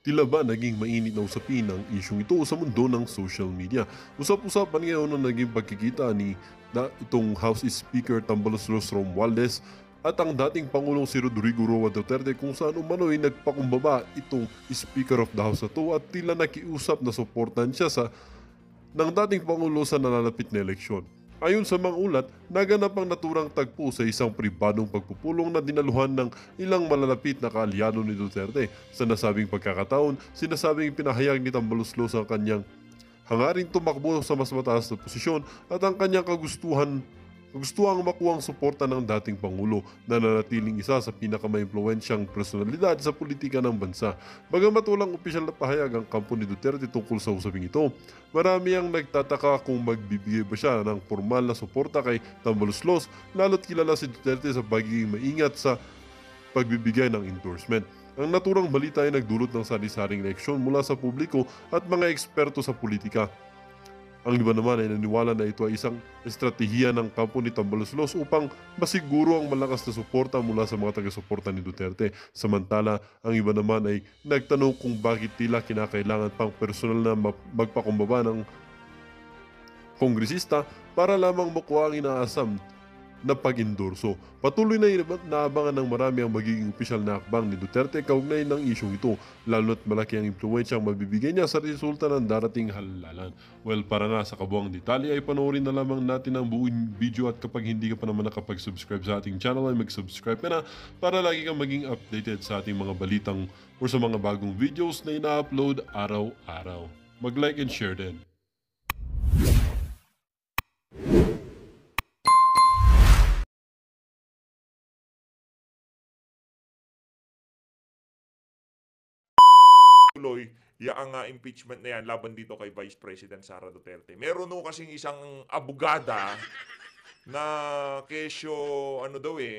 Tila ba naging mainit na usapin ang isyong ito sa mundo ng social media? Usap-usapan ngayon ang naging pagkikita ni itong House Speaker Tambaloslos Romualdez at ang dating Pangulong si Rodrigo Roa Duterte kung saan umano'y nagpakumbaba itong Speaker of the House na to at tila nakiusap na suportan siya ng dating Pangulo sa nalalapit na eleksyon. Ayon sa mga ulat, naganap ang naturang tagpo sa isang pribadong pagpupulong na dinaluhan ng ilang malalapit na kaalyado ni Duterte. Sa nasabing pagkakataon, sinasabing pinahayag ni Tambaloslos ang kanyang hangaring tumakbo sa mas mataas na posisyon at ang kanyang kagustuhang makuha ang suporta ng dating Pangulo na nanatiling isa sa pinakamaimpluwensyang personalidad sa politika ng bansa. Bagamat walang opisyal na pahayag ang kampo ni Duterte tungkol sa usaping ito, marami ang nagtataka kung magbibigay ba siya ng formal na suporta kay Tambaloslos, lalo't kilala si Duterte sa pagiging maingat sa pagbibigay ng endorsement. Ang naturang balita ay nagdulot ng sari-saring reaksyon mula sa publiko at mga eksperto sa politika. Ang iba naman ay naniwala na ito ay isang estratehiya ng kampo ni Tambaloslos upang masiguro ang malakas na suporta mula sa mga taga-suporta ni Duterte. Samantala, ang iba naman ay nagtanong kung bakit tila kinakailangan pang personal na magpakumbaba ng kongresista para lamang makuha ang inaasam na pag-endorso. Patuloy na inaabangan ng marami ang magiging opisyal na hakbang ni Duterte kaugnay ng isyong ito, lalo't malaki ang impluwensya ang mabibigay niya sa resulta ng darating halalan. Well, para nga sa kabuang detalye ay panoorin na lamang natin ang buong video at kapag hindi ka pa naman nakapag-subscribe sa ating channel ay mag-subscribe ka na para lagi kang maging updated sa ating mga balitang o sa mga bagong videos na ina-upload araw-araw. Mag-like and share din. Tuloy ang impeachment na yan laban dito kay Vice President Sara Duterte. Meron no kasing isang abogada na kesyo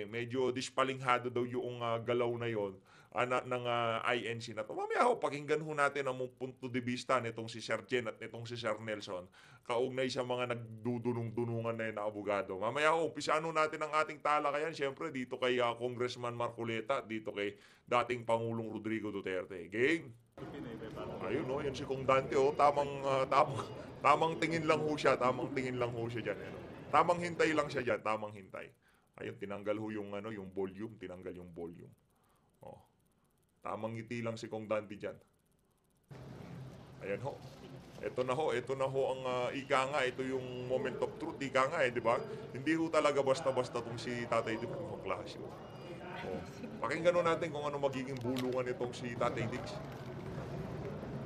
medyo dispalinghado daw yung galaw na yon ng INC na to. Mamaya pakinggan ho natin ang punto de vista nitong si Sir Jen at nitong si Sir Nelson kaugnay sa mga nagdudunong-dunungan na yun na abogado. Mamaya umpisahan natin ang ating talakayan siyempre dito kay Congressman Marcoleta, dito kay dating Pangulong Rodrigo Duterte. Game? Ayun yun si Kong Dante tamang tingin lang ho siya, diyan. Tamang hintay lang siya diyan, tamang hintay. Ayun, tinanggal ho yung volume, Oh. Tamang ngiti lang si Kong Dante diyan. Ayan ho. Ito na ho ang ika nga, ito yung moment of truth, ika nga di ba? Hindi ho talaga basta-basta tong si Tatay Diggs ng klase. Oh. Pakinggan natin kung ano magiging bulungan itong si Tatay Diggs.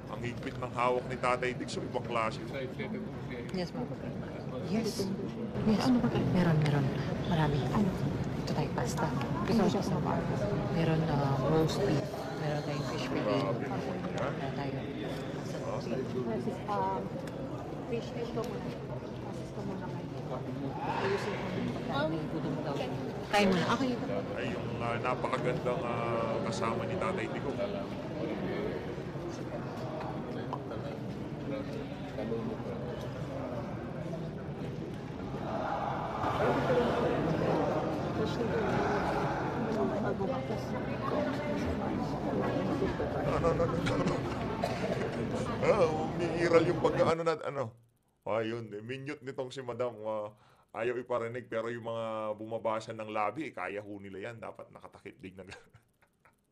Ang higpit ng hawak ni Tatay Diggs, ibang klase. Yes, ma'am. Yes. Ano ba? Meron. Marami. Ano? Ito tayo pasta. Meron roast beef. Meron tayong fish fillet. Meron tayo. Fish ito muna. Process ko muna kayo. Ayusin ko muna. Gutom daw. Kain muna. Okay. Ay yung napakagandang kasama ni Tatay Digong. Umiiral yung ayun, minute nitong si Madam, ayaw iparinig pero yung mga bumabasa ng labi, kaya ho nila yan, dapat nakatakip din na.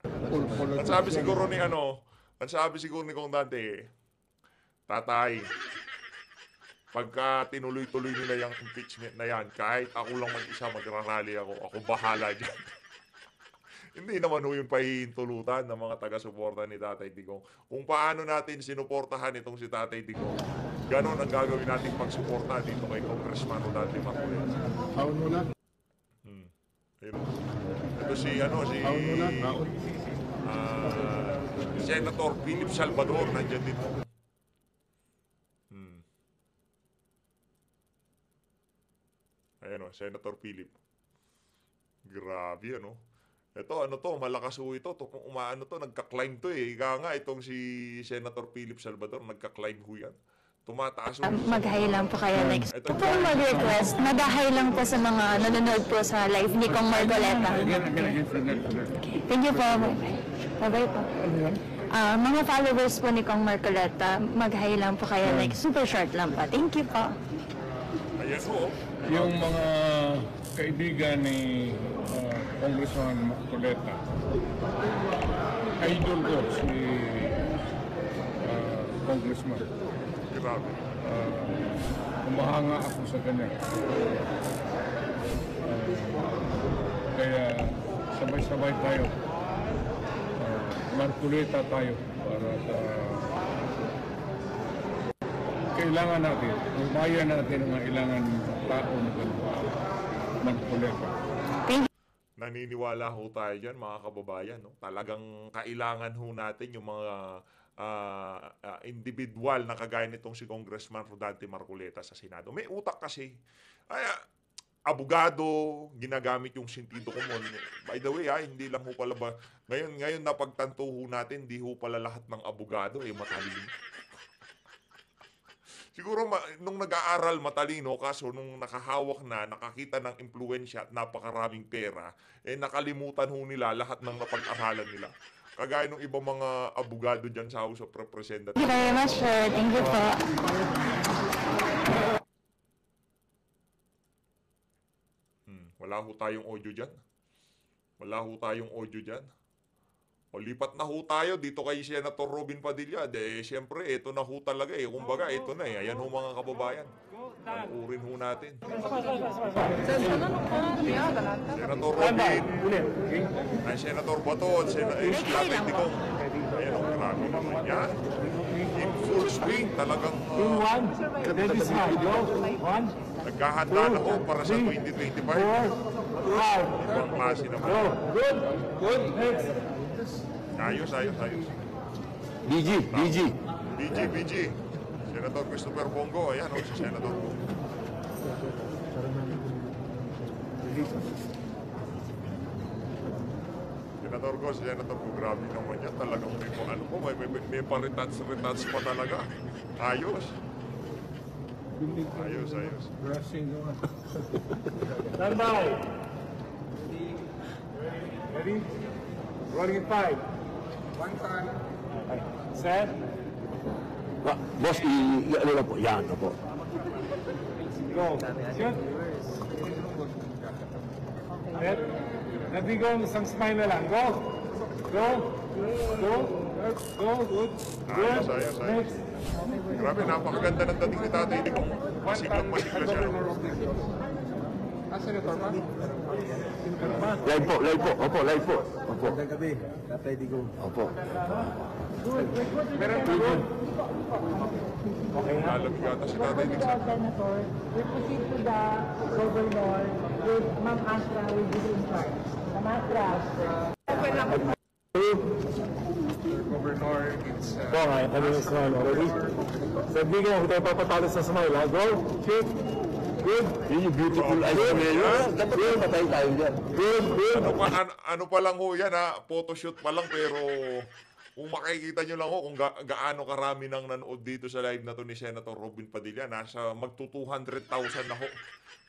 Ang sabi siguro ni Kong Dante, Tatay, pagka tinuloy-tuloy nila yung impeachment na yan, kahit ako lang mag-isa magrarally ako bahala dyan. Hindi naman ho yung pahihintulutan ng mga taga-suporta ni Tatay Digong. Kung paano natin sinuportahan itong si Tatay Digong, ganon ang gagawin natin pagsuporta dito kay Congressman Rodante Marcoleta. Ito si Senator Philip Salvador, nandyan dito. Ayan Senator Philip. Grabe Ito, malakas ho ito. Nagka-climb to eh. Ika nga, itong si Senator Philip Salvador, nagka-climb ho yan. Tumataas ho. Mag-hi lang po kayo next. Ito po mag-request. Mag-hi lang po sa mga nanonood po sa live ni Kong Marcoleta. Okay. Thank you po. Bye-bye po. Mga followers po ni Kong Marcoleta, mag-hi lang po kayo, like super short lang po. Thank you po. Ayan po. Yung mga kaibigan ni Congressman Marcoleta, idol ko si Congressman. Grabe. Umahanga ako sa kanya. Kaya sabay-sabay tayo. Marcoleta tayo para kailangan natin, ang bayan natin ang kailangan tao na Marcoleta. Naniniwala ho tayo dyan, mga kababayan. No? Talagang kailangan ho natin yung mga individual na kagaya nitong si Congressman Rodante Marcoleta sa Senado. May utak kasi. Ay, abogado, ginagamit yung sentido común. By the way, hindi lang ho pala ba, ngayon napagtanto ho natin, hindi ho pala lahat ng abogado matalino. Siguro nung nag-aaral matalino, kaso nung nakahawak na, nakakita ng impluensya at napakaraming pera, nakalimutan ho nila lahat ng napag-aralan nila. Kagaya ng ibang mga abogado dyan sa House of Representatives. Thank you very much, sir. Thank you po. Wala ho tayong audio dyan. Wala ho tayong audio dyan. O lipat na ho tayo dito kay Senator Robin Padilla. Siyempre, ito na ho talaga Kumbaga, ito na Ayan ho mga kababayan. Panuurin ho natin. Senator Robin. Ay, Senator Bato. Si Tatay Digong. Ayan ho, marami naman yan. In full swing, talagang naghahanda na ho para sa 2025. Ibang klase naman. Ayos. BG. Senator Christopher Bongo. Ayan o, si Senator Bongo. Senator ko, grabe naman yan. Talagang may paritats pa talaga. Ayos. Stand by. Ready? Rolling in 5. One time. Set. Boss, ano lang po? Yan, po. Go. Shoot. Set. Nabigong isang smile na lang. Go. Good. Ayos. Next. Grabe, napakaganda ng dating ni Tatay Digong. Masiglang siya. Live po. Opo, live po. Opo. Magandang gabi, Tatay Digong. Opo. Lalamig yata si Tatay Digong. Senator, we proceed to the governor with Ma'am Astra will be in charge. Ma'am Astra. Governor, it's... Po, kami yung smile already. Sa bigyan, kung tayo papatalo sa smile, ha? Go, shoot. Good. Yun yung beautiful eyes na mayor. Dapat yun, patayin tayo dyan. Good. Ano pa lang ho yan photoshoot pa lang pero kung makikita nyo lang ho kung gaano karami nang nanood dito sa live na to ni Senator Robin Padilla, nasa magto 200,000 na ho.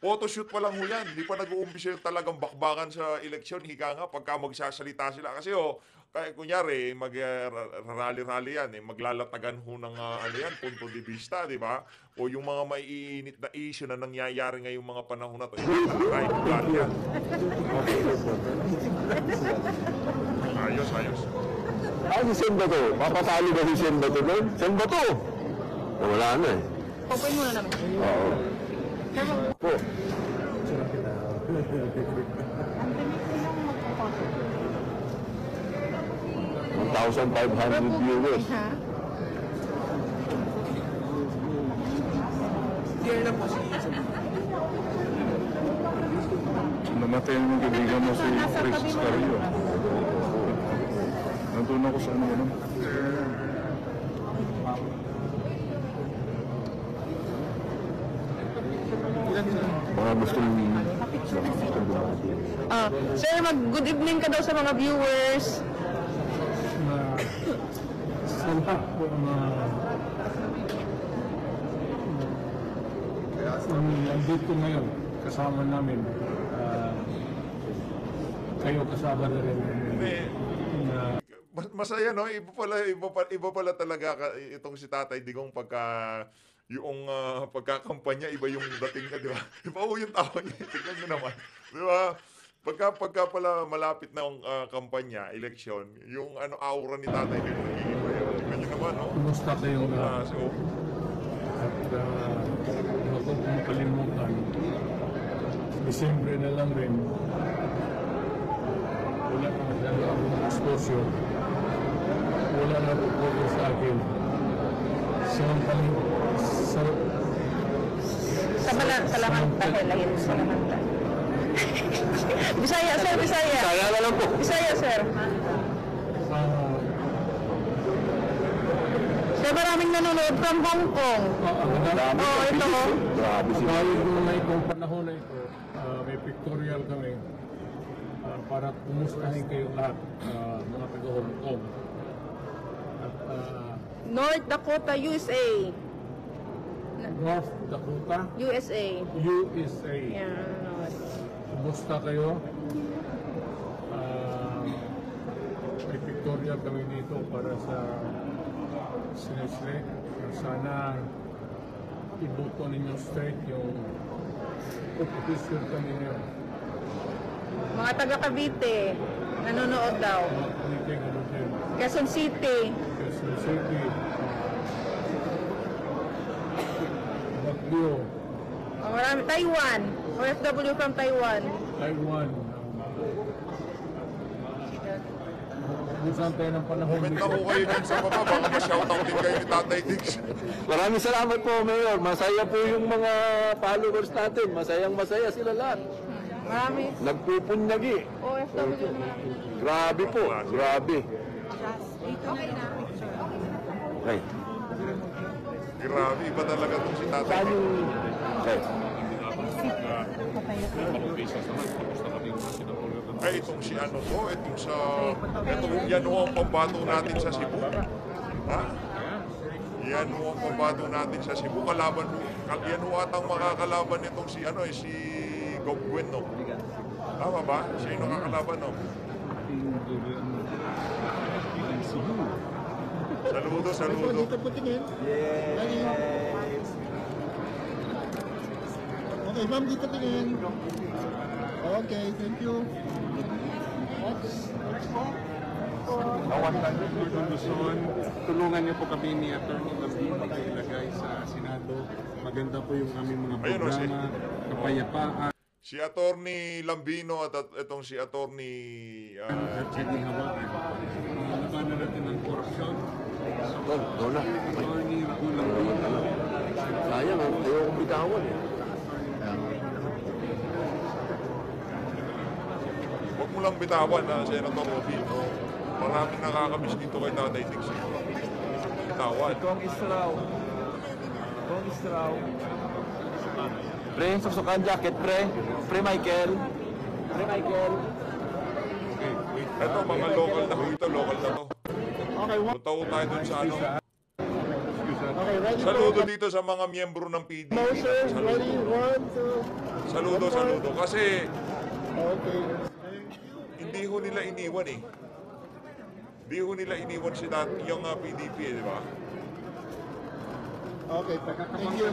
Photoshoot pa lang ho yan. Hindi pa nag-uumpisa yung talagang bakbakan sa eleksyon. Hika nga pagka magsasalita sila. Kasi kaya kunyari, mag-rally-rally yan, maglalatagan ho ng punto de vista, di ba? O yung mga maiinit na issue na nangyayari ngayong mga panahon na to. Right, yan. Ayos. Si Sen Bato. Papatalo ba si Sen Bato doon? Sen Bato! Wala na Open muna namin. Oo. Po. 1,500 viewers. Namatay yung kaibigan mo si Chris Carillo. Nandun ako sa ano. Mga gustong Sir, good evening ka daw sa mga viewers. Salamat po nandito ngayon kasama namin. Kayo kasama na rin. Masaya, no? Iba pala talaga itong si Tatay Digong pagka yung pagkakampanya, iba yung dating niya, di ba? Iba yung tao niya. Tignan mo naman. Di ba? Pagka pala malapit na yung kampanya, eleksyon, yung aura ni Tatay Digong, iba yun. Tignan nyo naman, no? Kumusta kayong So, at huwag kong makalimutan, Disyembre na lang rin, wala na masyado akong exposure, wala na po sa akin. Salamanta, Helahin, Salamanta. Bisaya, sir, Bisaya. Kaya na lang po. Bisaya, sir. Sir, maraming nanonood from Hong Kong. Oo, ito. Grabe si Bawal ko na itong panahon na ito, may pictorial kami para kumustahin kayo lahat, mga taga Hong Kong. At North Dakota, USA. North Dakota, USA. USA. Yan. Kumusta kayo? May pictorial kami dito para sa Sinesle. Sana iboto ninyo straight yung opposition kami ngayon. Mga taga Cavite, nanonood daw. Mga kaniting ano din. Quezon City. Quezon City. Baguio. Oh, marami. Taiwan. OFW from Taiwan. Taiwan. Busan tayo ng panahon comment na ho kayo dun sa baba. Baka ma-shoutout din kayo ni Tatay Diggs. Maraming salamat po, Mayor. Masaya po yung mga followers natin. Masayang-masaya sila lahat. Marami. Nagpupunyagi. OFW marami. Grabe po. Grabe. Okay. Grabe, iba talaga itong si Tatay Diggs. Okay. Ay, itong si ano to, itong sa... yan ho ang pambato natin sa Cebu. Ha? Yan ho ang pambato natin sa Cebu. Kalaban ho. Yan ho atang makakalaban nitong si ano si Gov Gwen, no? Tama ba? Siya yung nakakalaban, no? Saludo, saludo. Okay, ma'am, dito tingin. Okay, thank you. Luzon, tulungan niyo po kami ni Atty. Lambino na ilagay sa Senado. Maganda po yung aming mga Ayun, programa, kapayapaan, Si Atty. Lambino at itong si Atty. at pwedeng hawakan. Labanan natin ang korupsyon. Go na. Atty. Raul Lambino. Sayang, ayaw kong bitawan eh. Huwag mo lang bitawan na Senator Robino. Maraming nakakamiss dito kay Tatay Diggs. Bitawan. Kong Israw. Pre, susukan jacket, pre. Pre Michael. Ito, mga local na ho ito. Local na to. Punta ho tayo dun sa ano. Okay, ready Saludo dito sa mga miyembro ng PDP. motion? Ready? Saludo. 1, 2. Kasi Okay. hindi ho nila iniwan eh. Hindi ho nila iniwan si yung PDP, di ba? Okay, thank you.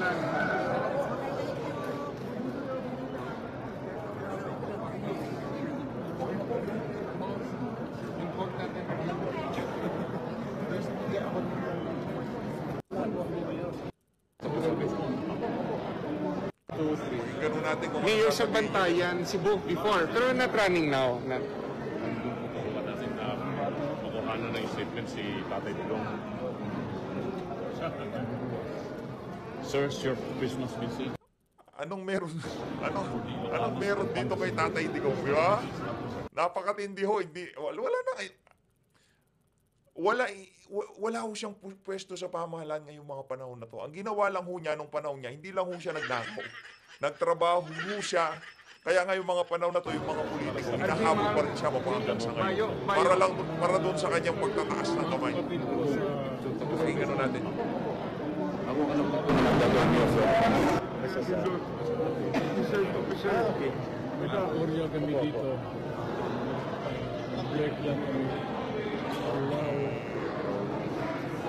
Ganun natin kung Mayor ano sa sasabihin. Bantayan, Cebu before, pero not running now. Makuha na yung statement si Tatay Digong. Sir, your Christmas message. Anong meron dito kay Tatay Digong, di ba? Napakatindi ho, wala ho siyang pwesto sa pamahalaan ngayong mga panahon na to. Ang ginawa lang ho niya nung panahon niya, hindi lang ho siya nagnakaw. Nagtrabaho ho siya. Kaya ngayong mga panahon na to, yung mga politiko, hinahabol pa rin siya mapanggang sa ngayon. Para doon sa kanyang pagtataas ng kamay. Pakinggan na natin. Ako alam ko na nagdagawin niyo, sir. Orya kami dito. Break lang kami.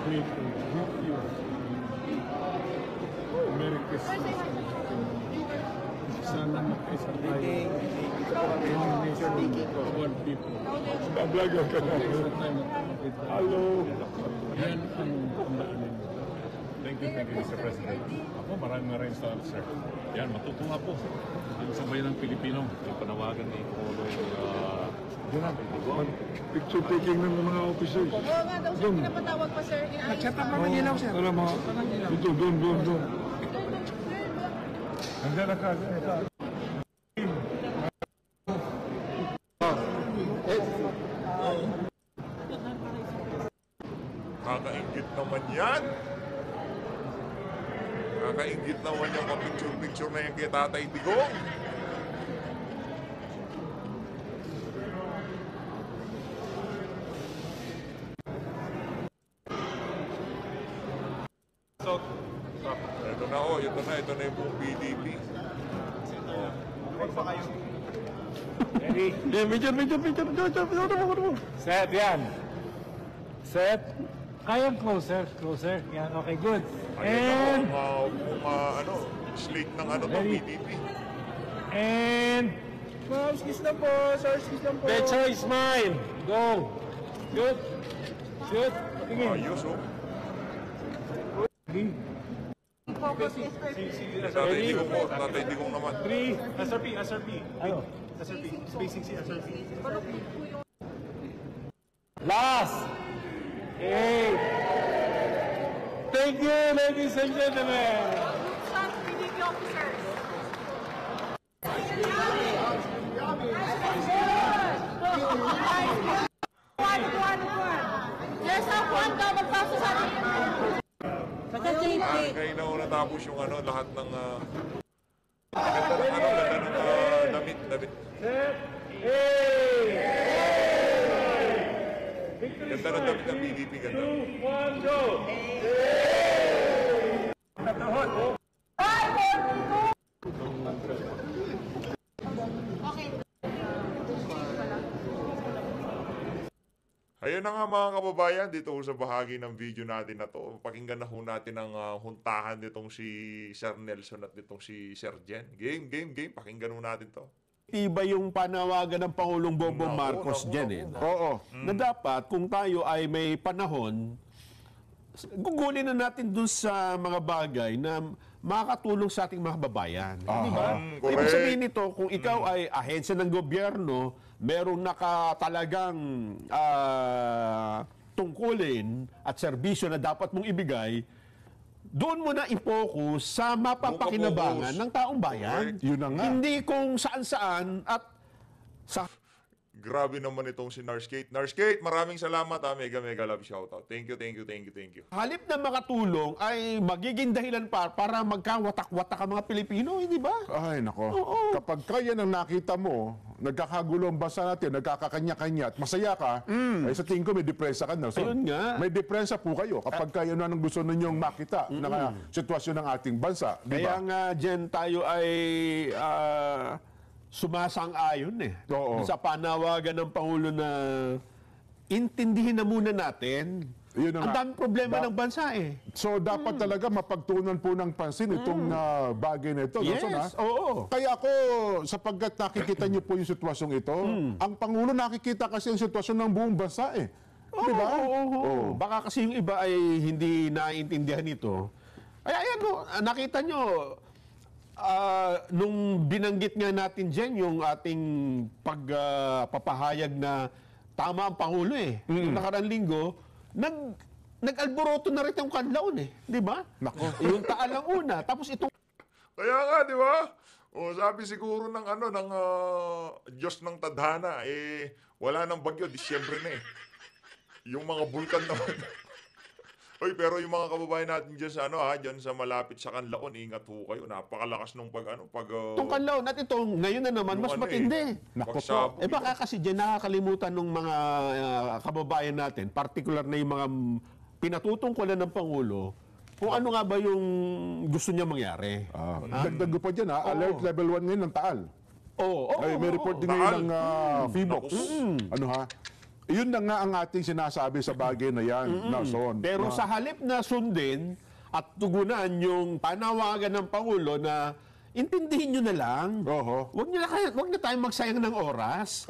great to greet you. Merry Christmas. Sana magkaisa tayo. One nation, one people. Vlog ka na. Hello. Yan ang tandaan ninyo. Thank you, Mr. President. Ako, maraming salamat, sir. Yan, matutunga po. Ang sabayan ng Pilipino, yung panawagan ni Pangulong Picture taking ng mga officers. Oo nga daw, sir, pinapatawag pa, sir. Nag-chat up naman ilaw, sir. Alam mo, ito, doon. Nandiyan na ka. Kakaingit naman yan. Kakaingit naman yung kapicture-picture na yan kay Tatay Digong. Ito na yung buong PDP. Set, yan. Set. Kayang closer. Yan, okay, good. Ayan na, slate ng PDP. And... Skis lang po, sir. Skis lang po. The choice mine. Go. Good. Shoot. Tingin. Ayos, oh. Focus is Tatay Digong naman. 3. SRP. Ano? SRP. Spacing si SRP. Last. Okay. Thank you, ladies and gentlemen. some PDP officers. One. There's a one double paso sa atin. Ngayon na natapos yung lahat ng ganda ng damit. Ganda ng damit ng PDP, ganda. 2, 1, go! Ayun na nga mga kababayan, dito sa bahagi ng video natin na to. Pakinggan na ho natin ang huntahan nitong si Sir Nelson at nitong si Sir Jen. Game. Pakinggan ho natin to. Iba yung panawagan ng Pangulong Bongbong Marcos dyan eh. Oo. Na dapat kung tayo ay may panahon, gugulin na natin dun sa mga bagay na makakatulong sa ating mga kababayan. Di ba? Ibig sabihin nito, kung ikaw ay ahensya ng gobyerno, merong nakatalagang tungkulin at serbisyo na dapat mong ibigay, doon mo na i-focus sa mapapakinabangan ng taong bayan. Yun na nga. Hindi kung saan-saan at sa... Grabe naman itong si Narskate. Narskate, maraming salamat. Mega love shoutout. Thank you. Halip na makatulong ay magiging dahilan para magkawatak-watak ang mga Pilipino, hindi ba? Ay, nako. Kapag kaya nang nakita mo, nagkakagulo ang bansa natin, nagkakakanya-kanya at masaya ka, ay sa tingin ko may depresa ka na. So, ayun nga. may depresa po kayo kapag kayo na nang gusto ninyong makita na sitwasyon ng ating bansa. Kaya nga dyan tayo ay sumasang-ayon sa panawagan ng Pangulo na intindihin na muna natin. Ang daming problema ng bansa eh. So dapat talaga mapagtuunan po ng pansin itong bagay na ito. Yes, oo. Kaya ako, sapagkat nakikita niyo po yung sitwasyong ito, ang Pangulo nakikita kasi ang sitwasyon ng buong bansa eh. Diba? Oo. Baka kasi yung iba ay hindi naiintindihan ito. Ay, ayan mo, nakita nyo, nung binanggit nga natin dyan yung ating pagpapahayag na tama ang Pangulo eh. Yung nakarang linggo, nag-alboroto na rin yung Kanlaon eh. Di ba? Nako. Yung Taal ang una. Tapos itong... Kaya nga, di ba? Sabi siguro ng Diyos ng Tadhana, wala nang bagyo, Disyembre na eh. Yung mga bulkan naman. Oy, pero yung mga kababayan natin dyan sa malapit sa Kanlaon, ingat ho kayo. Napakalakas nung itong Kanlaon at itong ngayon na naman mas matindi. Baka kasi dyan nakakalimutan ng mga kababayan natin, particular na yung mga pinatutungkulan ng Pangulo, kung ano nga ba yung gusto niya mangyari. Dagdag ko pa dyan alert level 1 ngayon ng Taal. May report din ngayon ng FIBOX. Yun na nga ang ating sinasabi sa bagay na yan, Nelson. Pero sa halip na sundin at tugunan yung panawagan ng Pangulo na intindihin nyo na lang. Huwag na tayong magsayang ng oras.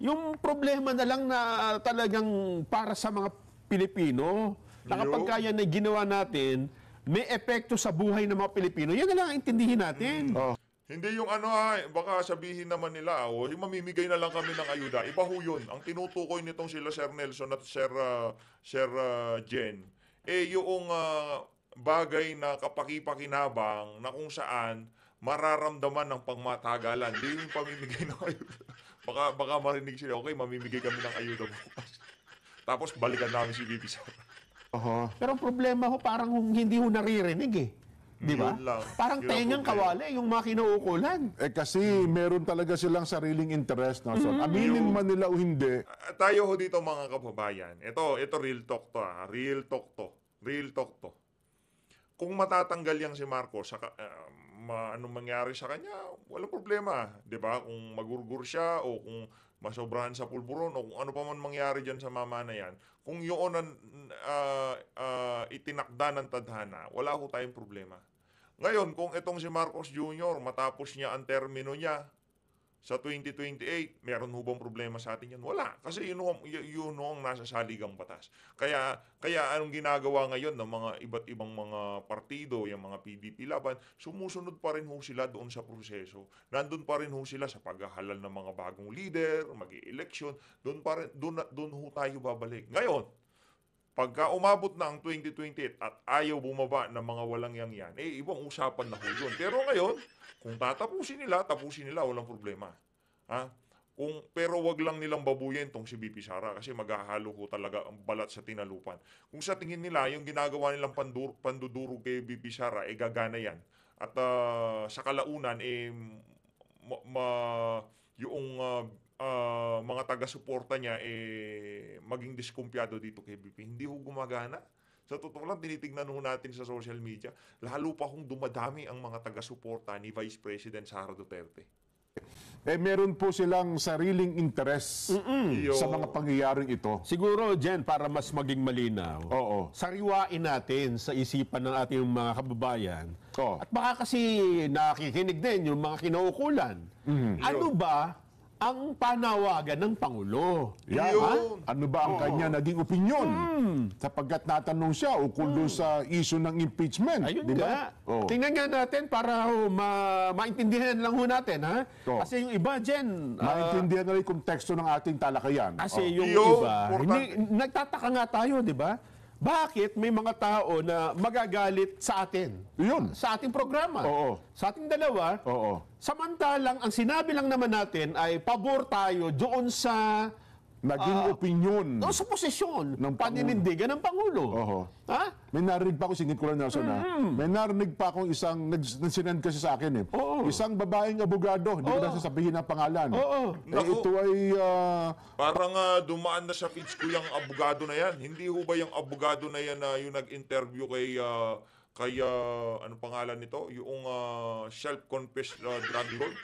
Yung problema na lang na talagang para sa mga Pilipino, na kapag kaya na ginawa natin, may epekto sa buhay ng mga Pilipino, yan na lang ang intindihin natin. Hindi yung baka sabihin naman nila, yung mamimigay na lang kami ng ayuda. Iba ho yun. Ang tinutukoy nitong sila Sir Nelson at Sir Jen, yung bagay na kapaki-pakinabang na kung saan mararamdaman ng pangmatagalan. Hindi yung pamimigay ng ayuda. Baka marinig sila, okay, mamimigay kami ng ayuda bukas. Tapos balikan namin si VP Sara. Pero ang problema ho, parang hindi ho naririnig eh. Di ba? Parang tengang kawali yung mga kinuukulan. Kasi meron talaga silang sariling interest, Nelson. Aminin man nila o hindi. Tayo ho dito mga kababayan. Ito real talk to. Real talk to. Real talk to. Kung matatanggal yang si Marcos, anong mangyari sa kanya, walang problema. Di ba? Kung magurgur siya o kung masobrahan sa pulburon o kung ano pa man mangyari dyan sa mama na yan, kung yun itinakda ng tadhana, wala ho tayong problema. Ngayon, kung itong si Marcos Jr., matapos niya ang termino niya sa 2028, meron ho bang problema sa atin yan? Wala. Kasi yun ang nasa saligang batas. Kaya anong ginagawa ngayon ng mga iba't ibang mga partido, yung mga PDP laban, sumusunod pa rin ho sila doon sa proseso. Nandun pa rin ho sila sa paghahalal ng mga bagong leader, mag-i-election. Doon ho tayo babalik. Ngayon, pagka umabot na ang 2028 at ayaw bumaba ng mga walang yan, ibang usapan na ho yun. Pero ngayon, kung tapusin nila, walang problema. Pero wag lang nilang babuyin tong si VP Sara kasi maghahalo ho talaga ang balat sa tinalupan. Kung sa tingin nila, yung ginagawa nilang panduduro kay VP Sara, gagana yan. At sa kalaunan, mga taga-suporta niya maging diskumpiyado dito kay BP. Hindi ho gumagana. Sa totoo lang, tinitignan ho natin sa social media, lalo pa kung dumadami ang mga taga-suporta ni Vice President Sara Duterte. Meron po silang sariling interest sa mga pangyayaring ito. Siguro, Jen, para mas maging malinaw, sariwain natin sa isipan ng ating mga kababayan. At baka kasi nakikinig din yung mga kinaukulan. Ano ba ang panawagan ng Pangulo? Ano ba ang kanya naging opinyon? Sapagkat natanong siya ukol doon sa issue ng impeachment. Ayun nga. Tingnan nga natin para maintindihan lang ho natin. Kasi yung iba, Jen, maintindihan na rin yung konteksto ng ating talakayan. Kasi yung iba, nagtataka nga tayo, di ba? Bakit may mga tao na magagalit sa atin? Sa ating programa. Sa ating dalawa. Samantalang, ang sinabi lang naman natin ay pabor tayo doon sa naging opinyon. Sa posisyon ng paninindigan ng Pangulo. May narinig pa ako, singit ko lang, Nelson, may narinig pa akong isang, nagsinend kasi sa akin isang babaeng abogado, hindi ko na sasabihin ang pangalan. Ito ay parang dumaan na sa feeds ko yung abogado na yan. Hindi ho ba yung abogado na yan yung nag-interview kay anong pangalan nito? Yung self-confessed drug lord?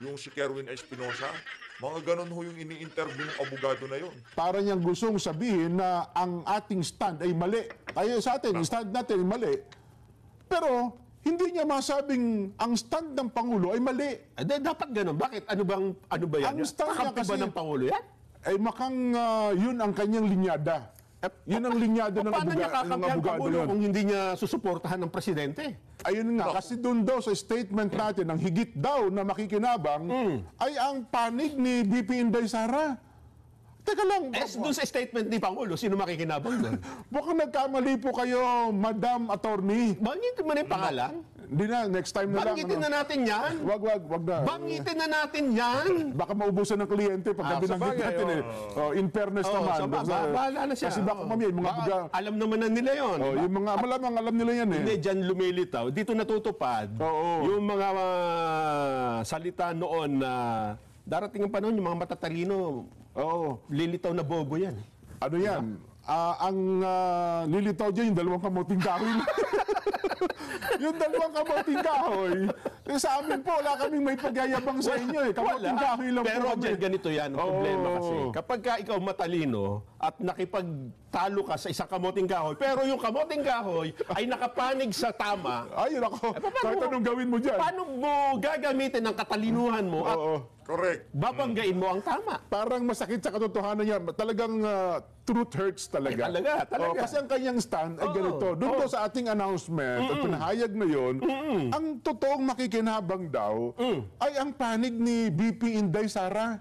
Yung si Kerwin Espinosa? Mga ganun ho yung ini-interview ng abogado na yun. Para niyang gustong sabihin na ang ating stand ay mali. Kaya sa atin, yung stand natin ay mali. Pero hindi niya masabing ang stand ng Pangulo ay mali. Dapat ganun. Bakit? Ano ba yan? Ang stand niya kasi ba ng Pangulo yan? Ay makang yun ang kanyang linyada. Yun ang linyada ng paano niya kakampi ang Pangulo kung hindi niya susuportahan ng Presidente? Ayun nga, kasi doon daw sa statement natin, ang higit daw na makikinabang ay ang panig ni VP Inday Sara. Teka lang. Doon sa statement ni Pangulo, sino makikinabang doon? Baka nagkamali po kayo, Madam Attorney. Bangitin mo na yung pangalan? Hindi na, next time na lang. Bangitin na natin yan. Wag na. Bangitin na natin yan. Baka maubusan ng kliyente pag binanggit natin in fairness naman. Bahala na siya. Kasi baka mamaya, alam naman na nila yun. Yung mga malamang alam nila yan Hindi, dyan lumilitaw. Dito natutupad. Yung mga salita noon na darating ang panahon, yung mga matatalino, lilitaw na bobo yan. Ano yan? Ang lilitaw dyan, yung dalawang kamuting kahoy. Yung dalawang kamoting kahoy, sa amin po, wala kaming may pagyayabang sa inyo eh. Kamoting kahoy lang Pero po kami. dyan, ganito yan ang problema Oo. kasi. Kapag ka ikaw matalino at nakipagtalo ka sa isang kamoting kahoy, pero yung kamoting kahoy ay nakapanig sa tama, Ayun ako, kahit anong gawin mo dyan. paano mo gagamitin ang katalinuhan mo at Correct. babanggain mo ang tama? Parang masakit sa katotohanan niya. Talagang truth hurts talaga. Ay, talaga. Kasi ang kanyang stand ay ganito. Doon po sa ating announcement at pinahayag na yun, ang totoong makikinabang daw ay ang panig ni BP Inday Sara.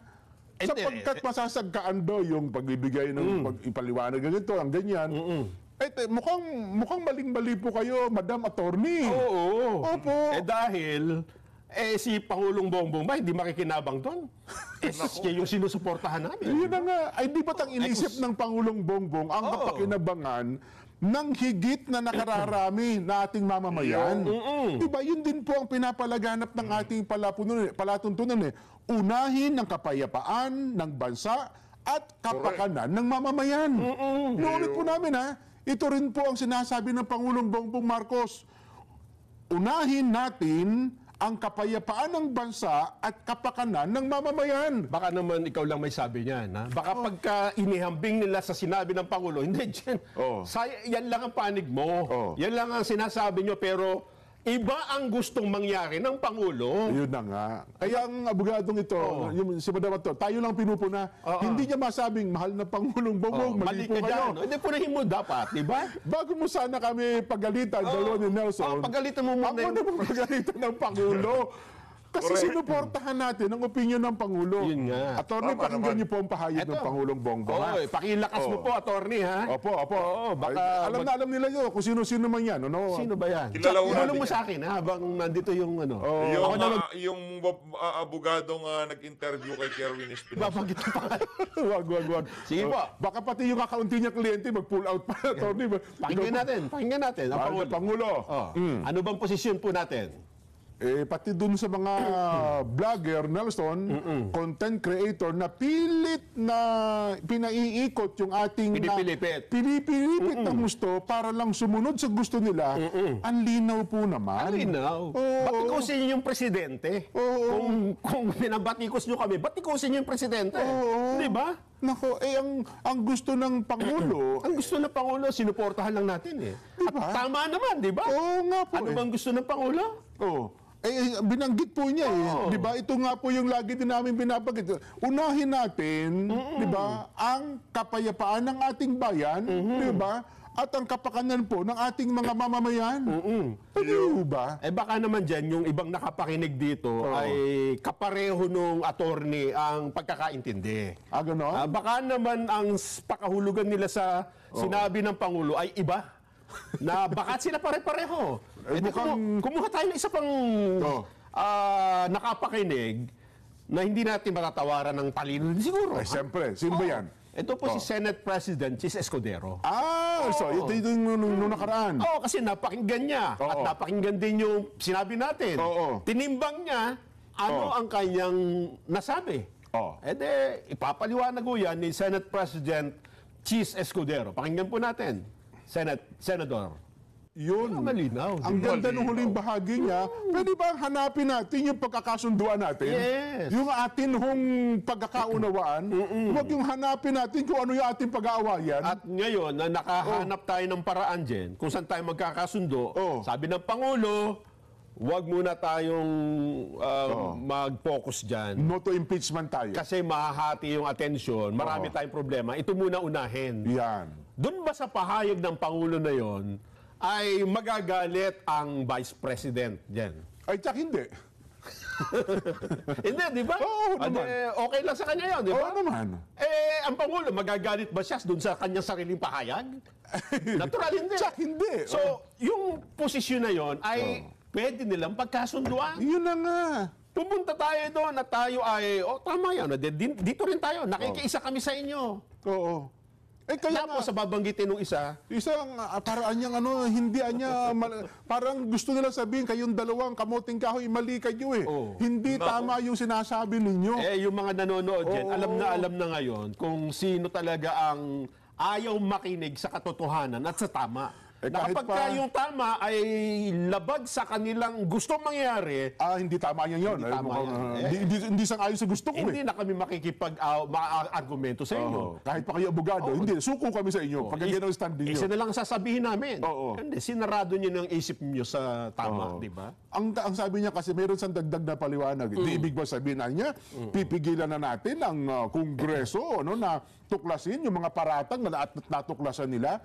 Sapagkat masasagkaan daw yung pagbibigay ng pag-ipaliwanag ganito, ang ganyan. Mukhang maling-mali po kayo, Madam Attorney. Oo. Opo. Dahil si Pangulong Bongbong ba hindi makikinabang doon? Siya yung sinusuportahan namin. Yun na nga. Ay di ba't ang inisip ng Pangulong Bongbong ang kapakinabangan ng higit na nakararami na ating mamamayan? Diba? Yun din po ang pinapalaganap ng ating palatuntunan eh. Unahin ng kapayapaan ng bansa at kapakanan ng mamamayan. Nuulit po namin ha, ito rin po ang sinasabi ng Pangulong Bongbong Marcos. Unahin natin ang kapayapaan ng bansa at kapakanan ng mamamayan. Baka naman ikaw lang may sabi niyan. Ha? Baka pagka inihambing nila sa sinabi ng Pangulo, hindi, Jen, yan lang ang panig mo. Yan lang ang sinasabi nyo, pero iba ang gustong mangyari ng Pangulo. Yun na nga. Kaya ang abogadong ito, yung si Madam Ato, tayo lang pinupuna. Hindi niya masabing, mahal na Pangulong Bongbong, mali po kayo. Hindi punahin mo dapat, di ba? Bago mo sana kami pagalitan, dalawa ni Nelson, pagalitan mo muna. ako na pagalitan ng Pangulo. Kasi sinuportahan natin ang opinion ng Pangulo. Yun nga. Attorney, pakinggan niyo po ang pahayag ng Pangulong Bongbong. Pakilakas mo po, attorney, ha? Opo. Baka alam na alam nila yun kung sino-sino man yan. Ano? Sino ba yan? Kilala mo sa akin, ha? Habang nandito yung ano. Yung abogadong nag-interview kay Kerwin Espinosa. Babagit pa. Wag. Sige po. Baka pati yung kakaunti niya kliyente mag-pull out pa. Attorney. Pakinggan natin. Ang Pangulo. Ano bang posisyon po natin? Pati dun sa mga vlogger, Nelson, content creator na pilit na pinaiikot yung ating pinipilipit ng gusto para lang sumunod sa gusto nila, ang linaw po naman. Ang linaw. Batikusin niyo yung presidente. Kung pinabatikos niyo kami, batikusin niyo yung presidente. Di ba? Nako, ang gusto ng Pangulo... ang gusto ng Pangulo, sinuportahan lang natin eh. Diba? At tama naman, di ba? Oo nga po. Ano bang gusto ng Pangulo? Binanggit po niya di ba? Ito nga po yung lagi din namin binabanggit. Unahin natin, di ba, ang kapayapaan ng ating bayan, di ba? At ang kapakanan po ng ating mga mamamayan. Ano ba? Baka naman dyan, yung ibang nakapakinig dito ay kapareho nung attorney ang pagkakaintindi. Ganon? Baka naman ang pakahulugan nila sa sinabi ng Pangulo ay iba. Na baka sila pare-pareho. Kumuha tayo ng isa pang nakapakinig na hindi natin matatawaran ng talino siguro. Siyempre, sino ba yan? Ito po si Senate President Chis Escudero. So ito yung nung nakaraan. Kasi napakinggan niya. At napakinggan din yung sinabi natin. Tinimbang niya ano ang kanyang nasabi. Ipapaliwanag ko yan ni Senate President Chis Escudero. Pakinggan po natin. Senador. Yun. Malinaw. Ang ganda ng huling bahagi niya, pwede ba hanapin natin yung pagkakasunduan natin? Yes. Yung atin hong pagkakaunawaan, huwag yung hanapin natin kung ano yung ating pag-aawayan. At ngayon, na nakahanap tayo ng paraan dyan, kung saan tayo magkakasundo, sabi ng Pangulo, huwag muna tayong mag-focus dyan. No to impeachment tayo. Kasi mahahati yung atensyon, marami tayong problema. Ito muna unahin. Yan. Doon ba sa pahayag ng Pangulo na yon ay magagalit ang Vice President dyan? Ay, tsak hindi. Hindi, di ba? Oo naman. Okay lang sa kanya yun, di ba? Oo naman. Ang Pangulo, magagalit ba siya doon sa kanyang sariling pahayag? Natural, hindi. Tsak hindi. So, yung posisyon na yon ay pwede nilang pagkasunduan. Yun na nga. Pumunta tayo doon at tayo ay, tama yan, dito rin tayo, nakikiisa kami sa inyo. Oo. Kaya tapos sa babanggitin ng isa, isang paraan niyang hindi niya parang gusto nila sabihin kayong dalawang kamoting kahoy mali kayo eh. Hindi tama yung sinasabi ninyo. Yung mga nanonood dyan, alam na ngayon kung sino talaga ang ayaw makinig sa katotohanan at sa tama. Na kapag yung tama ay labag sa kanilang gusto mangyari, hindi tama yan yun. Hindi tama yan. Hindi sang-ayon sa gusto ko. Hindi na kami makikipag-argumento sa inyo. Kahit pa kayo abogado, hindi. Suko kami sa inyo. Pag ganyan ang stand ninyo. Isa na lang sasabihin namin. Hindi, sinarado niyo ng isip niyo sa tama, di ba? Ang sabi niya kasi mayroon siyang dagdag na paliwanag. Di ibig ba sabihin na niya, pipigilan na natin ang Kongreso na tuklasin yung mga paratang na natuklasan nila?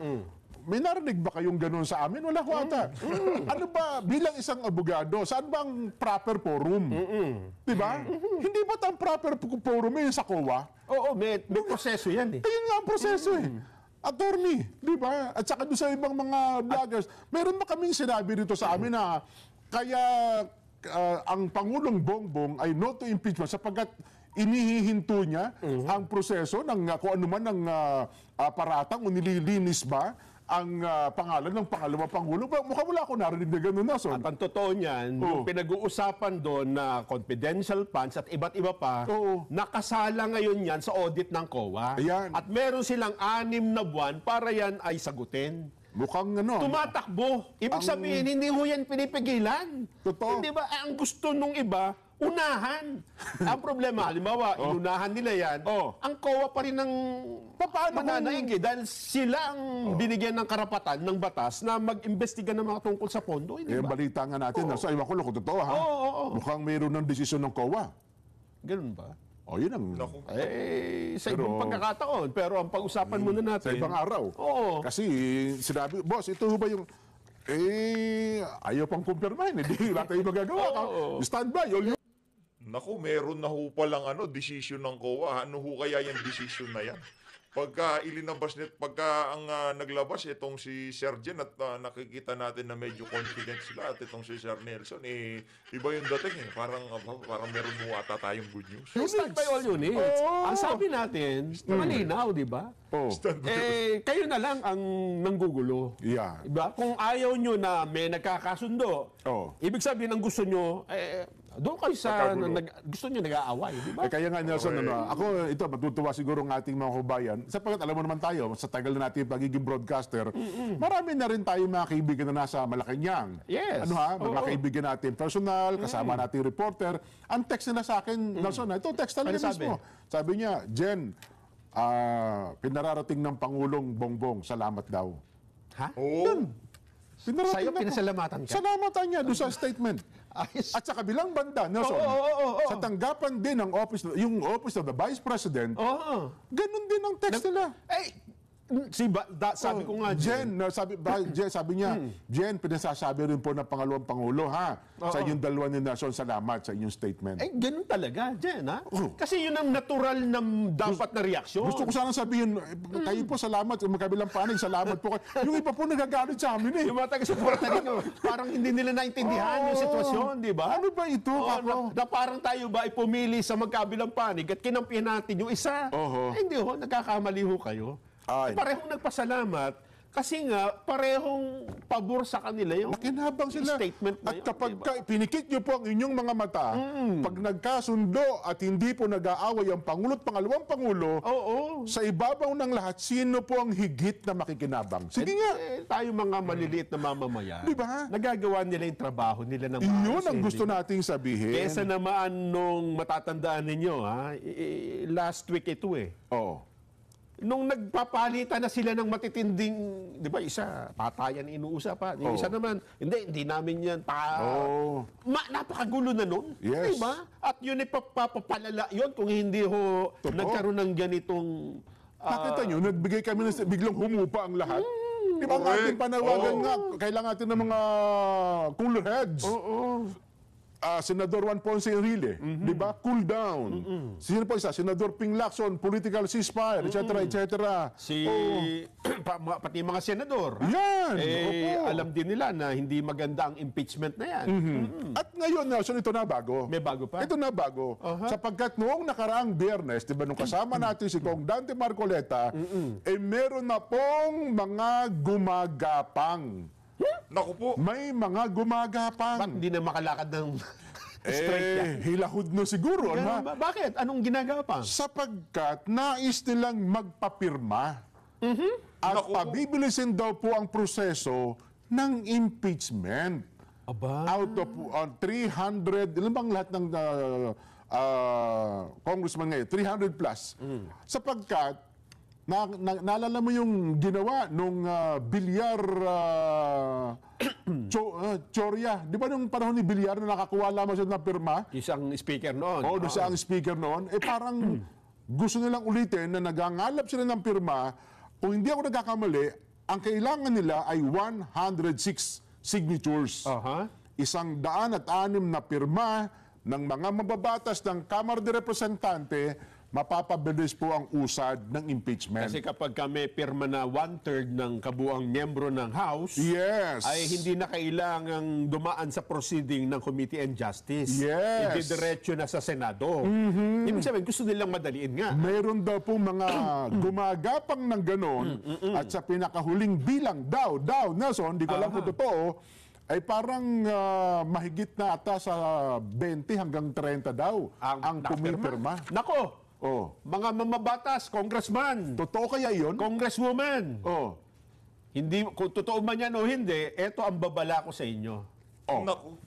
May narinig ba kayong ganun sa amin? Wala ko ata. Ano ba, bilang isang abogado, saan ba ang proper forum? Diba? Hindi ba ang proper forum yun sa COA? Oo, may proseso yan eh. Ayun nga ang proseso eh. Attorney, di ba? At saka doon sa ibang mga vloggers, meron ba kaming sinabi dito sa amin na kaya ang Pangulong Bongbong ay no to impeachment sapagkat inihihinto niya ang proseso ng kung ano man ng paratang o nililinis ba ang pangalan ng pangalawang Pangulo. Mukhang wala ko narinig na gano'n na. At ang totoo niyan, yung pinag-uusapan doon na confidential funds at iba't iba pa, nakasala ngayon yan sa audit ng COA. Ayan. At meron silang 6 na buwan para yan ay sagutin. Mukhang tumatakbo. Ibig sabihin, hindi ho yan pinipigilan. Totoo. Hindi ba? Ang gusto nung iba, unahan. Ang problema, halimbawa, inunahan nila yan, ang COA pa rin ang mananaig dahil sila ang binigyan ng karapatan ng batas na mag-imbestiga ng mga tungkol sa pondo. Yung balita nga natin, sa iwan ko lang kung totoo ha, mukhang mayroon ng desisyon ng COA. Ganun ba? Yun ang... sa ibang pagkakataon. Pero ang pag-usapan muna natin... Sa ibang araw. Kasi sinabi, boss, ito ba yung... ayaw pang kumpirmahin. Hindi wala tayong magagawa. Stand by. Naku, meron na ho palang decision ng COA. Ano ho kaya yung decision na yan? Pagka ilinabas nito, pagka ang naglabas itong si Sir Jen at nakikita natin na medyo confident sila at itong si Sir Nelson, iba yung dating Parang meron mo ata tayong good news. Stand by all units. Ang sabi natin, malinaw, di ba? Kayo na lang ang nanggugulo. Yeah. Diba? Kung ayaw nyo na may nagkakasundo, ibig sabihin ang gusto nyo, doon kayo sa gusto nyo nag-aaway, di ba? Kaya nga Nelson, ako ito matutuwa siguro ng ating mga kabayan. Sapagkat alam mo naman tayo, sa tagal na natin pagiging broadcaster, marami na rin tayo mga kaibigan na nasa Malacanang. Yes. Mga kaibigan natin personal, kasama nating reporter. Ang text nila sa akin, Nelson, ito text talaga mismo. Sabi niya, Jen, pinararating ng Pangulong Bongbong, salamat daw. Ha? Sa'yo pinasalamatan ka? Salamatan niya doon sa statement. At sa kabilang banda, Nelson, sa tanggapan din ng yung office of the Vice President, ganun din ang text nila. Sabi ko nga, Jen, sabi niya, Jen, pinasasabi rin po ng pangalawang Pangulo, sa inyong dalawa ni Nelson, salamat sa inyong statement. Ganun talaga, Jen, ha? Kasi yun ang natural na dapat na reaksyon. Gusto ko sana sabihin, kayo po salamat, yung magkabilang panig, salamat po. Yung iba po nagagalit sa amin Yung mga taga-suporta nyo, parang hindi nila naintindihan yung sitwasyon, di ba? Ano ba ito, Kako? Na parang tayo ba ipumili sa magkabilang panig at kinampihan natin yung isa? Hindi ho, nagkakamali ho kayo. Parehong nagpasalamat kasi nga parehong pabor sa kanila yung nakinabang sila. Statement na at kapag pinikit nyo po ang inyong mga mata, pag nagkasundo at hindi po nag-aaway ang Pangulo at pangalawang Pangulo, sa ibabaw ng lahat, sino po ang higit na makikinabang? Sige nga. Tayo mga maliliit na mamamayan, diba? Nagagawa nila yung trabaho nila ng Iyon ang gusto nating sabihin. Kesa naman nung matatandaan ninyo, last week ito nung nagpapalitan na sila ng matitinding, di ba, isa, patayan inuusapan. Yung isa naman, hindi namin yan. Napakagulo na nun. Yes. Di ba? At yun ay papapalala yun kung hindi ho nagkaroon ng ganitong... Nakita nyo, nagbigay kami ng biglang humupa ang lahat. Di ba ang ating panawagan nga, kailangan natin ng mga cooler heads. Senador Juan Ponce Enrile, di ba? Cool down. Sino po isa? Senador Ping Lacson, political ceasefire, etc., etc. Pati mga senador. Yan! Alam din nila na hindi maganda ang impeachment na yan. At ngayon, Nelson, ito na bago. May bago pa? Ito na bago. Sapagkat noong nakaraang Biyernes, di ba, nung kasama natin si Kong Dante Marcoleta, meron na pong mga gumagapang. Naku po. May mga gumagapang. Ba't hindi na makalakad ng straight yan? Hilahod no siguro. Bakit? Anong ginagapang? Sapagkat nais nilang magpapirma At pabibilisin daw po ang proseso ng impeachment. Out of 300, ilan bang lahat ng congressman ngayon? 300 plus. Sapagkat, naalala mo yung ginawa nung Bilyar Choria. Di ba nung panahon ni Bilyar na nakakuha lamang siya ng pirma? Isang speaker noon. Oo, siya ang speaker noon. Parang gusto nilang ulitin na nagangalap sila ng pirma. Kung hindi ako nagkakamali, ang kailangan nila ay 106 signatures. 106 na pirma ng mga mababatas ng Kamara de Representante, mapapabilis po ang usad ng impeachment. Kasi kapag kami pirma na 1/3 ng kabuang miyembro ng House, ay hindi na kailangang dumaan sa proceeding ng Committee on Justice. Hindi diretso na sa Senado. Ibig sabihin, gusto nilang madaliin nga. Mayroon daw pong mga gumagapang ng ganon at sa pinakahuling bilang daw, Nelson, hindi ko alam kung totoo, ay parang mahigit na ata sa 20 hanggang 30 daw ang pumipirma. Nako! Mga mamabatas, congressman. Totoo kaya yun? Congresswoman. Hindi, kung totoo man yan o hindi, eto ang babala ko sa inyo.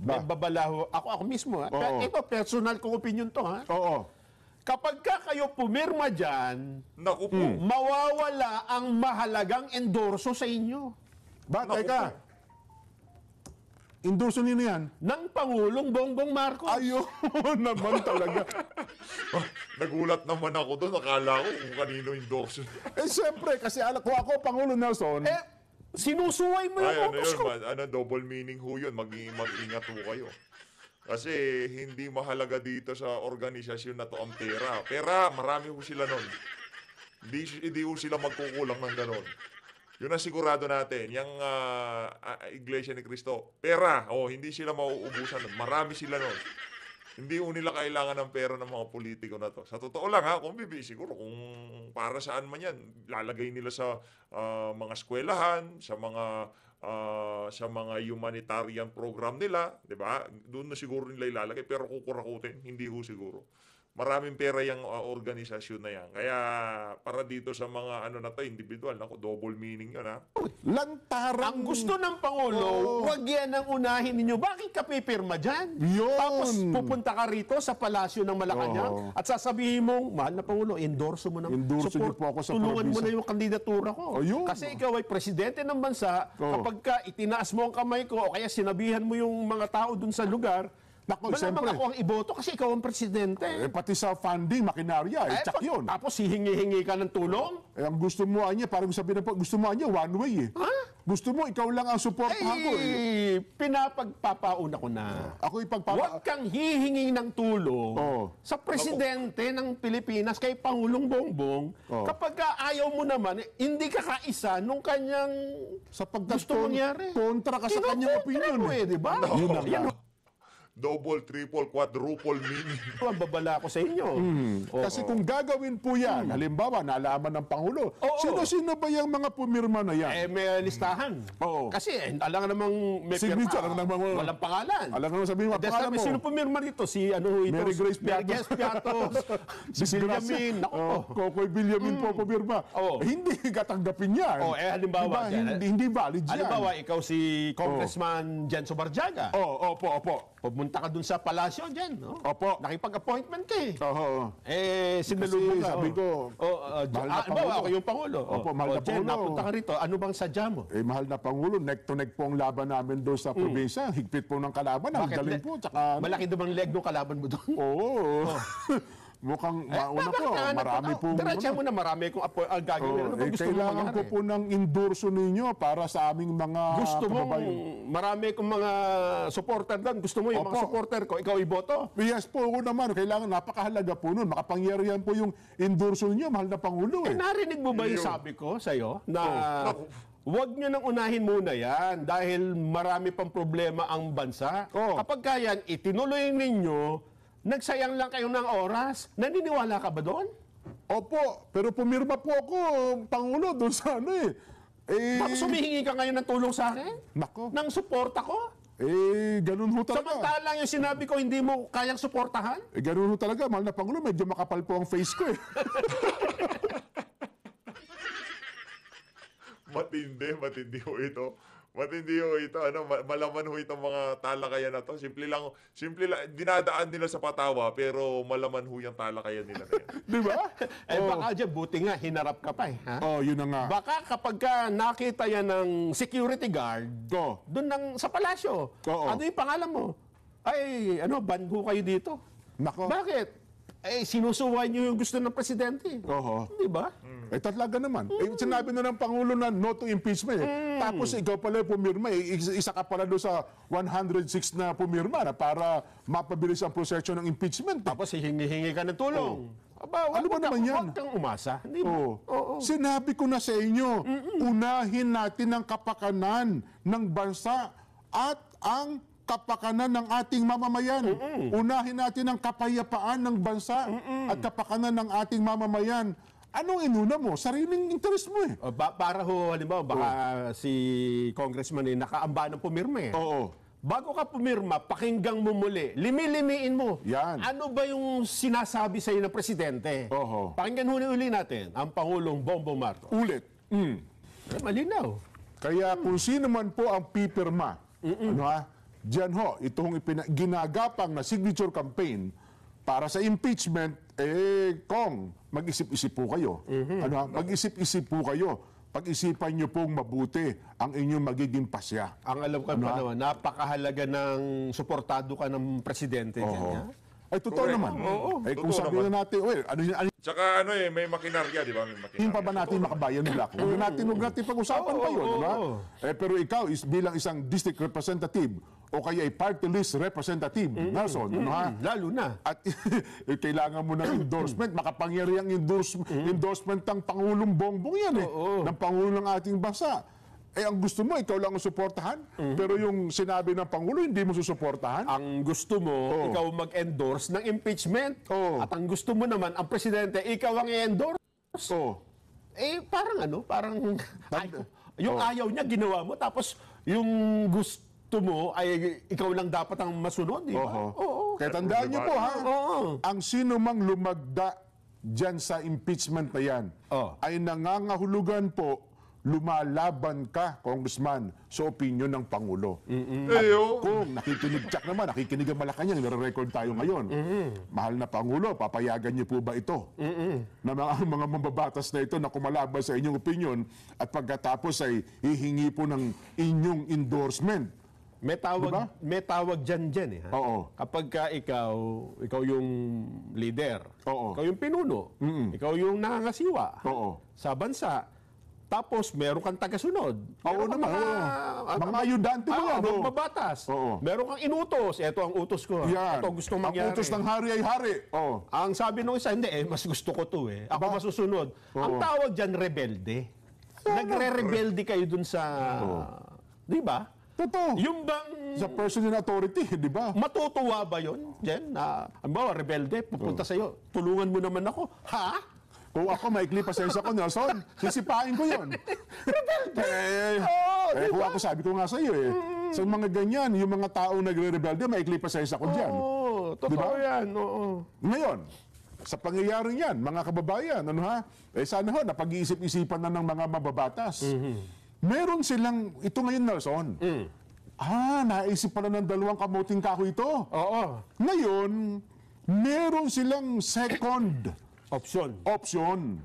May babala ho. Ako mismo. Ito, personal kong opinion to. Kapag kayo pumirma dyan, mawawala ang mahalagang endorso sa inyo. Teka. Endorso nino yan? Ng Pangulong Bongbong Marcos. Ayun naman talaga. Nagulat naman ako doon. Akala ko kung kanino endorso. Siyempre, kasi kung ako, Pangulo Nelson, sinusuway mo yung utos ko. Double meaning ho yun. Mag-ingat ho kayo. Kasi hindi mahalaga dito sa organisasyon na to ang pera. Pera, marami ho sila nun. Hindi ho sila magkukulang ng ganon. Yun ang sigurado natin. Yung Iglesia ni Cristo, pera. Hindi sila mauubusan. Marami sila nun. Hindi nila kailangan ng pera ng mga politiko na to. Sa totoo lang kung siguro kung para saan man yan, lalagay nila sa mga eskwelahan, sa mga humanitarian program nila, 'di ba? Doon na siguro nila ilalagay, pero kukurakutin, hindi ho siguro. Maraming pera yung organisasyon na yan. Kaya para dito sa mga na to, individual, double meaning yun Lantarang... Ang gusto ng Pangulo, wag yan ang unahin ninyo. Bakit ka pipirma dyan? Tapos pupunta ka rito sa palasyo ng Malacanang at sasabihin mong, mahal na Pangulo, endorso mo ng support. Po ako sa tulungan mo na yung kandidatura ko. Kasi ikaw ay presidente ng bansa, kapag ka itinaas mo ang kamay ko o kaya sinabihan mo yung mga tao dun sa lugar, malamang ako ang iboto kasi ikaw ang presidente. Pati sa funding, makinarya, tsak yun. Tapos hihingi-hingi ka ng tulong? Ang gusto mo niya, parang sabihin po, gusto mo niya one way Gusto mo, ikaw lang ang supportahan ko pinapagpapauna ko na. Huwag kang hihingi ng tulong sa presidente ng Pilipinas kay Pangulong Bongbong kapag ayaw mo naman, hindi ka kaisa nung kanyang gusto mangyari. Kontra ka sa kanyang opinion. Diba? Double, triple, quadruple meaning. Ang babala ko sa inyo. Kasi kung gagawin po yan, halimbawa, nalaman ng Pangulo, sino-sino ba yung mga pumirma na yan? May listahan. Kasi alam namang may signature, walang pangalan. Alam naman sabihin mo, pangalan mo. Sino pumirma dito? Si Mary Grace Piatos. Si Villamin. Kokoy Villamin po pumirma. Hindi katanggapin yan. Halimbawa, hindi valid yan. Halimbawa, ikaw si Congressman Jenso Barjaga. Opo. Pumunta ka dun sa palasyo dyan, no? Opo. Nakipag-appointment ka Kasi sinalubong ka. sabi ko, mahal na Pangulo. Ako yung Pangulo. Opo, mahal na Pangulo. Napunta ka rito. Ano bang sadya mo? Mahal na Pangulo, neck to neck po ang laban namin doon sa probinsya. Higpit po ng kalaban. Ang galing po. Malaki doon bang leg ng kalaban mo doon? Oo. Mukhang mauna po. Marami pong... Diretsa mo na marami kung gagawin. Ano ba gusto mo kailangan ko po ng endorso ninyo para sa aming mga gusto mo, marami kong mga supporter doon. Gusto mo yung mga supporter ko, ikaw iboto? Yes po, ako naman. Kailangan, napakahalaga po nun. Makapangyarihan po yung endorso ninyo, mahal na Pangulo. Narinig mo ba yung sabi ko sa'yo? Na huwag nyo nang unahin muna yan dahil marami pang problema ang bansa. Kapag kaya itinuloy ninyo, nagsayang lang kayo ng oras. Naniniwala ka ba doon? Opo, pero pumirma po ako, Pangulo, doon sa Tapos humihingi ka ngayon ng tulong sa akin? Nako. Nang suporta ko? Ganun ho talaga. Samantalang yung sinabi ko, hindi mo kayang suportahan? Ganun ho talaga. Mahal na Pangulo, medyo makapal po ang face ko Matindi ho ito. Matindi ho ito. Ano, malaman ho itong mga talakayan na to. Simple lang, dinadaan nila sa patawa, pero malaman ho yung talakayan nila na yan. Di ba? Baka dyan, buti nga, hinarap ka pa ha? Yun na nga. Baka kapag ka nakita yan ng security guard, doon sa palasyo, ano yung pangalan mo? Ay, banho kayo dito. Nako. Bakit? Sinusuway niyo yung gusto ng presidente. Di ba? Talaga naman. Sinabi na ng Pangulo na no to impeachment. Tapos ikaw pala pumirma. Isa ka pala doon sa 106 na pumirma na para mapabilis ang proseso ng impeachment. Tapos hihingi ka ng tulong. Ano ba naman yan? Huwag kang umasa. Di ba? Sinabi ko na sa inyo, unahin natin ang kapakanan ng bansa at ang kapakanan ng ating mamamayan. Unahin natin ang kapayapaan ng bansa at kapakanan ng ating mamamayan. Anong inuna mo? Sariling interest mo eh. Para ho, halimbawa, baka si congressman nakaamba ng pumirma eh. Bago ka pumirma, pakinggang mo muli. Limi-limiin mo. Yan. Ano ba yung sinasabi sa iyo ng presidente? Pakinggan uli natin ang Pangulong Bongbong Marcos. Ulit. Malinaw. Kaya kung sino man po ang pipirma, diyan ho, itong ginagapang na signature campaign para sa impeachment, Kong, mag-isip-isip po kayo. Mag-isip-isip po kayo. Pag-isipan nyo pong mabuti ang inyong magiging pasya. Ang alam ko naman, napakahalaga ng suportado ka ng presidente. Totoo naman. Kung sabihin na natin, Tsaka may makinarya, di ba? May makinarya. hindi pa ba natin makabayan nila? Huwag natin pag-usapan pa yun, di ba? Pero ikaw, bilang isang district representative, o kaya ay party list representative, Nelson, lalo na. At kailangan mo ng endorsement, makapangyariang endorsement ng Pangulong Bongbong yan ng Pangulo ng ating bansa. Ang gusto mo, ikaw lang ang suportahan, pero yung sinabi ng Pangulo, hindi mo susuportahan. Ang gusto mo, ikaw mag-endorse ng impeachment. At ang gusto mo naman, ang presidente, ikaw ang i-endorse. Parang yung ayaw niya, ginawa mo, tapos yung gusto mo ay ikaw lang dapat ang masunod, di ba? Kaya tandaan niyo po ang sino mang lumagda dyan sa impeachment na yan ay nangangahulugan po lumalaban ka, Congressman, sa opinyon ng Pangulo. At kung nakikinig ang Malacanang, nire-record tayo ngayon. Mahal na Pangulo, papayagan niyo po ba ito? Na mga mambabatas na ito na kumalaban sa inyong opinyon at pagkatapos ay hihingi po ng inyong endorsement. May tawag dyan eh. Kapag ka ikaw yung leader, ikaw yung pinuno, ikaw yung nangangasiwa sa bansa, tapos meron kang tagasunod. Mga ayudante mo yan. Magbabatas. Meron kang inutos. Ito ang utos ko. Ito gusto mangyari. Ang utos ng hari ay hari. Ang sabi nung isa, hindi mas gusto ko to Ako masusunod. Ang tawag dyan, rebelde. Nagre-rebelde kayo dun sa... Di ba? Totoo. Yung bang... Sa person in authority, di ba? Matutuwa ba yun, Jen? Rebelde, pupunta sa'yo. Tulungan mo naman ako. Ha? Kung ako maikli pasensya ko, Nelson, sisipain ko yun. Kung ako sabi ko nga sa iyo sa mga ganyan, yung mga taong nagre-rebelde, maikli pasensya ko dyan. Totoo yan. Ngayon, sa pangyayaring yan, mga kababayan, sana napag-iisip-isipan na ng mga mababatas. Meron silang, ito ngayon, Nelson, naisip pala ng dalawang kamuting kahoy ito. Ngayon, meron silang second option.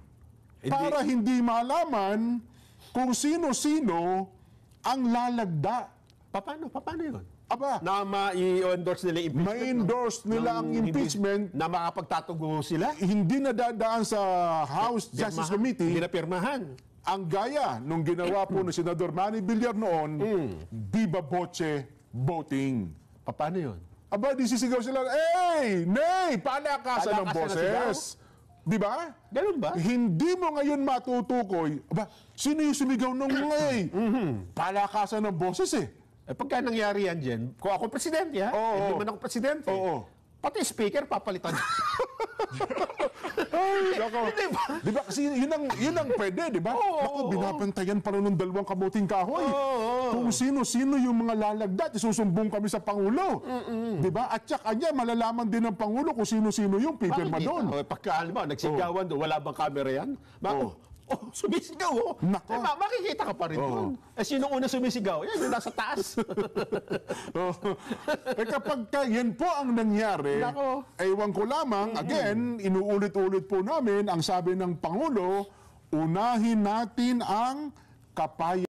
Para hindi malaman kung sino-sino ang lalagda. Paano yun? Na ma-endorse nila impeachment? Ma-endorse nila ang impeachment. Na makapagtatugo sila? Hindi na dadaan sa House Justice Committee. Hindi na pirmahan. Ang gaya nung ginawa po ni Senador Manny Villar noon, viva voce voting. Paano yun? Disisigaw sila, nay, palakasan ng boses. Di ba? Ganun ba? Hindi mo ngayon matutukoy, sino yung sumigaw nung palakasan ng boses pagka nangyari yan, Jen, kung ako presidente, hindi man ako presidente, pati speaker, papalitan. Di ba? Kasi yun ang pwede, di ba? Binabantayan pa ng dalawang kamuting kahoy. Kung sino-sino yung mga lalagda, isusumbong kami sa Pangulo. Di ba? At saka niya, malalaman din ng Pangulo kung sino-sino yung pipirma doon. Pagka, nagsigawan doon, wala bang camera yan? Oh, sumisigaw, oh. Nako. Eh, makikita ka pa rin doon. Eh, sino una sumisigaw? Yan, yung nasa taas. Eh kapag yan po ang nangyari, Nako. ewan ko lamang, again, inuulit-ulit po namin, ang sabi ng Pangulo, unahin natin ang kapayapaan.